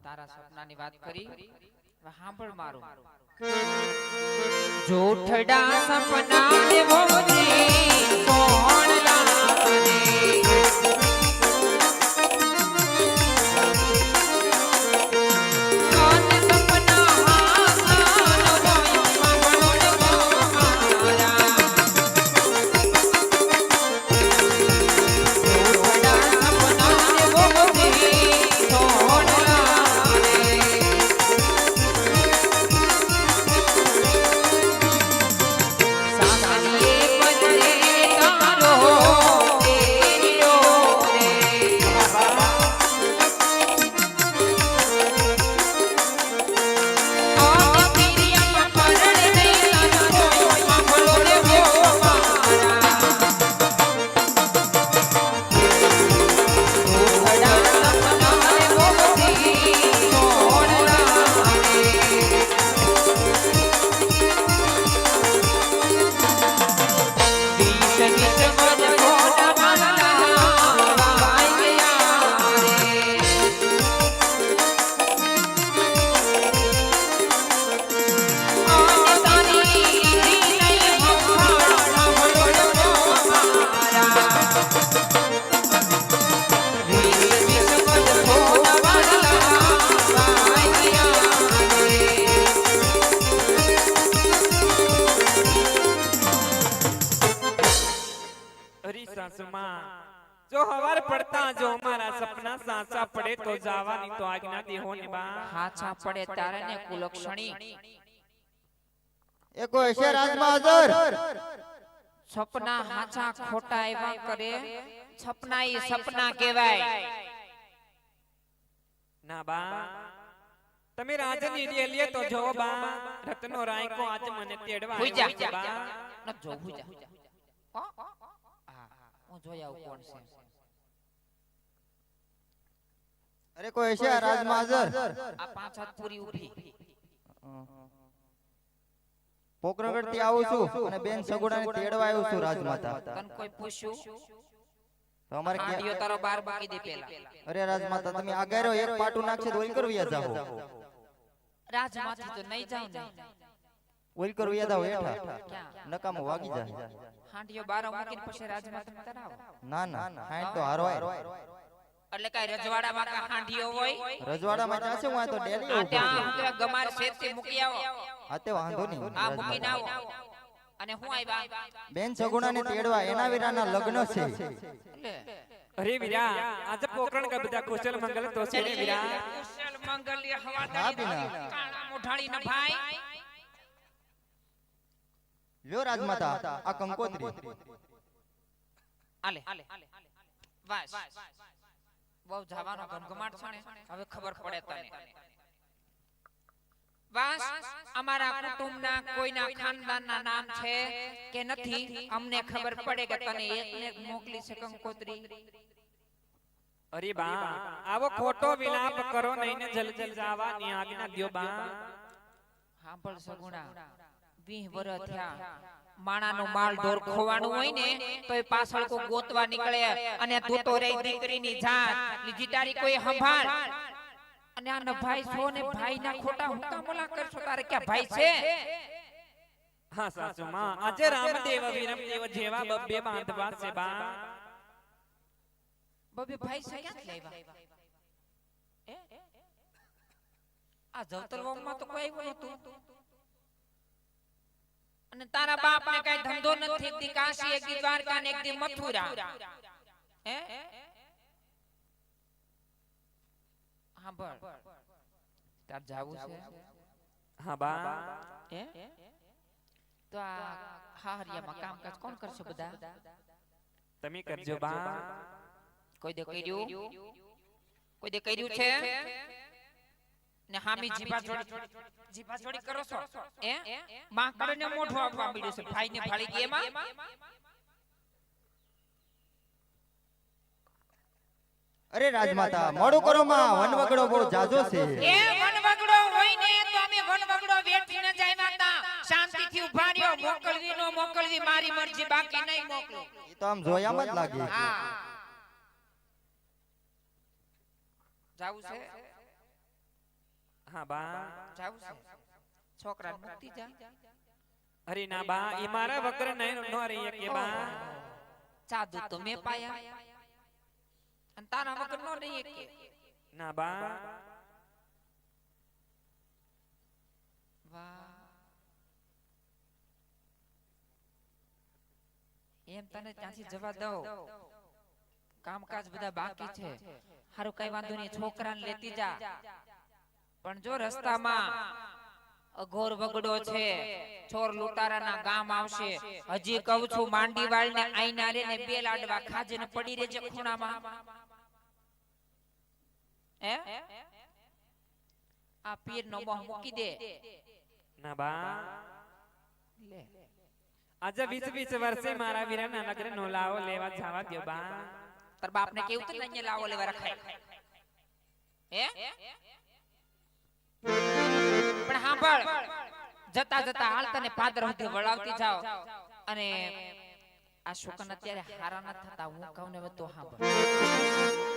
તારા સપનાની વાત કરી સાંભળ મારું જોઠડા સપના દેવો કોણ લાવે जो हवार पड़ता जो हमारा सपना साचा पड़े तो जावानी तो आज्ञा दे होने बा हाचा पड़े तारे ने कुलक्षणी एको ऐसे राजमाजर सपना हाचा खोटा एवा करे सपना ही सपना कहेवाय ना बा તમે રાજન એરિયા તો જો બા રત્નો રાય કો આજ મને તેડવા હુઈ જા આવ્યો બા ન જો હુઈ જા હા હું જોયા કોણ છે अरे कोई ऐसे राजमाजर આ પાંચ હાથ પૂરી ઉભી પોકરગઢ થી આવું છું અને બેન સગુડાને તેડવા આવ્યો છું રાજમાતા તન કોઈ પૂછ્યું તો અમારે આડિયો તારો બાર બાકી દે પેલા અરે રાજમાતા તમે આગેરો એક પાટું નાખશે તો ઓલ કરવિયા જાઓ રાજમાંથી તો નહીં જાવ ને ઓલ કરવિયા જાઓ હેઠા ક્યાં નકામો વાગી જાય હાંડિયો બાર મૂકીને પછી રાજમાંથી તરાવ ના ના હાઈટ તો હારવાય એટલે કઈ રજવાડામાં કા હાંડિયો હોય રજવાડામાં જાશે હું આ તો ડેલી આ ત્યાં ગમાર શેરથી મૂકી આવો આ તે વાંધો નહીં આ મૂકીને આવો અને હું આવ્યા બેન સગુણાને તેડવા એના વીરાના લગ્ન છે. લે અરે વીરા આજે પોકરણ કા બધા કુશલ મંગલ તો છે ને વીરા. કુશલ મંગલ્ય હવા હા, બીના. કાળા મોઢાળી ના ભાઈ લ્યો રાજમાતા આ કંકોત્રી. આલે વાસ બહુ જવાનો ગમગમાટ છે ને હવે ખબર પડે તને વાસ અમારા કુટુંબના કોઈના ખાનદાનના નામ છે કે નથી અમને ખબર પડે કે તને એકને એક મોકલી છે કંકોત્રી અરે બા આવો ખોટો વિલાપ કરો નહીં ને જલ્દી જવાની આજ્ઞા દ્યો બા. હાંભળ સગુણા 20 વર્ષ થયા માણાનો માલ ઢોર ખોવાનું હોય ને તો એ પાછળ કો ગોતવા નીકળે અને તું તો રે દીકરીની જાત લીજી તારી કોઈ સંભાળ અને આ નભાઈ છો ને ભાઈના ખોટા હુકા મોલા કરશો તારે ક્યાં ભાઈ છે હા સાસુ માં આજે રામદેવ વિરમદેવ જેવા બબ્બે બાંધવા છે બા. બબે ભાઈ છે ક્યાં લાવ્યા એ આ જવતરવામાં તો કોઈ આવ્યું નતું અને તારા બાપ ને કઈ ધંધો નથી એક દી કાશી એક દી દ્વારકા ને એક દી મથુરા હે હાંભળ તાર જાવું છે હા બા હે તો આ હાહરિયામાં કામકાજ કોણ કરશે બધા તમે કરજો બા. કોઈ દે કર્યું છે ને હામી જીભા છોડી કરો છો હે માં કરીને મોઢું આપવા મળ્યું છે ભાઈ ને ફાળી ગઈ એમાં અરે રાજમાતા મોડું કરો માં વનવગડો બહુ જાજો છે. એ વનવગડો હોય ને તો અમે વનવગડો વેઠીને જાયવા તા શાંતિથી ઉભા રહ્યો મોકલવી નો મોકલવી મારી મરજી બાકી નહીં મોકલું ઈ તો આમ જોયામાં જ લાગે. હા જાવું છે હા બા જાવું છે છોકરા મુક્તિ જા અરે ના બા ઈ મારા વગર નહીં નો રહી કે બા. જાદુ તો મે પાયા અને તારા વગર નો રહી કે ના બા વાહ એમ તને ત્યાંથી જવા દઉં કામકાજ બધા બાકી છે હારું કઈ વાંધો નહીં છોકરાને લેતી જા પણ જો રસ્તામાં અઘોર વગડો છે ચોર લૂંટારાના ગામ આવશે હજી કહું છું માંડી વાળને આઈના રે ને બે લાડવા ખાજે ને પડી રહેજે ખૂણામાં હે આ પીર નો મોહ મૂકી દે ના બા લે આજે 20 વર્ષે મારા વીરાના લગ્ન નો લાવો લેવા જવા દ્યો બા. તાર બાપને કેવું તો નહીં લાવો લેવા રખાય હે પણ સાંભળ જતા જતા હાલ તને પાદર સુધી વળાવતી જાવ અને આ શુકન અત્યારે હારા ન થતા હું કહું ને તો સાંભળ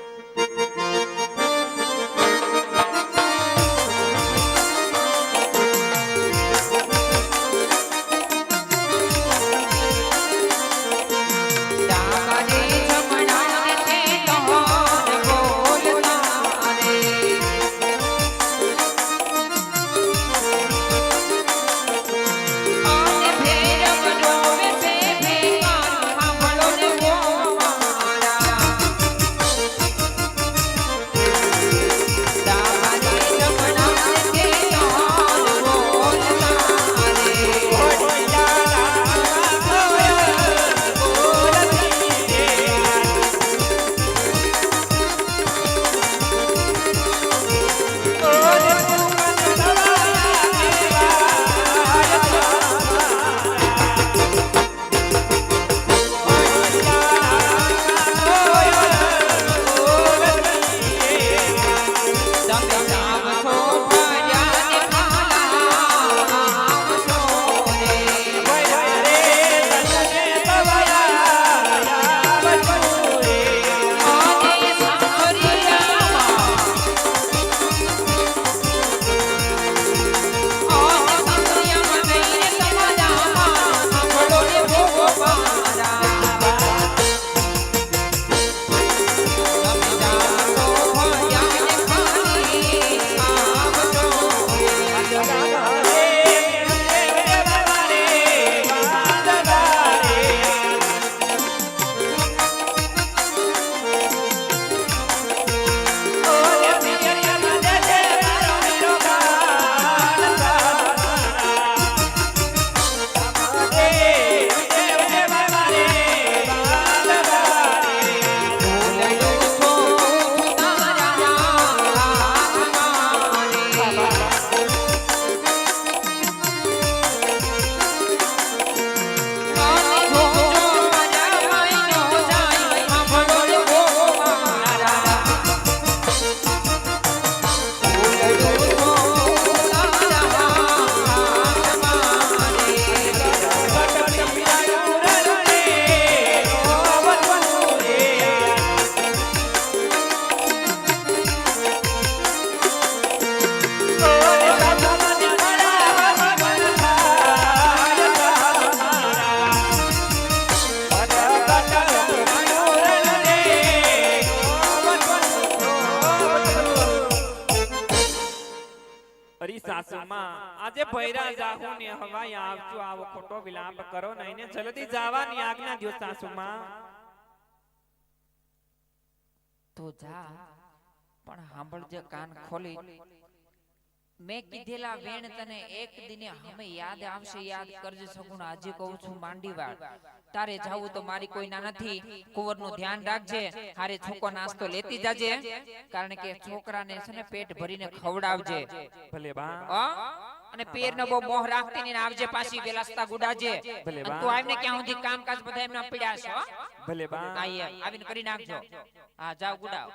સાસુમાં આજે ભૈરા જાહુ ને હવાય આવજો આવો ખોટો વિલાપ કરો નહીં ને જલ્દી જવાની આજ્ઞા દ્યો સાસુમાં તો જા પણ સાંભળજે કાન ખોલી મેં કીધેલા વેણ તને એક દિને હમે યાદ આવશે યાદ કરજે સગુણ આજે કહું છું માંડીવાળ તારે જાવું તો મારી કોઈના નથી કુંવરનું ધ્યાન રાખજે હારે છોકો નાસ્તો લેતી જાજે કારણ કે છોકરાને છે ને પેટ ભરીને ખવડાવજે ભલે બા અને પેરનો બહુ મોહ રાખતી ને આવજે પાછી વેલાસતા ગુડાજે ભલે અને બા. તું આવીને ક્યાં સુધી કામકાજ બધા એમના પીડ્યા છે હો ભલે બા આવીને કરી નાખજો હા જાવ ગુડાવ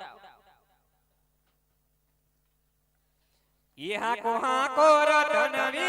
ये हाको हाको रतन वी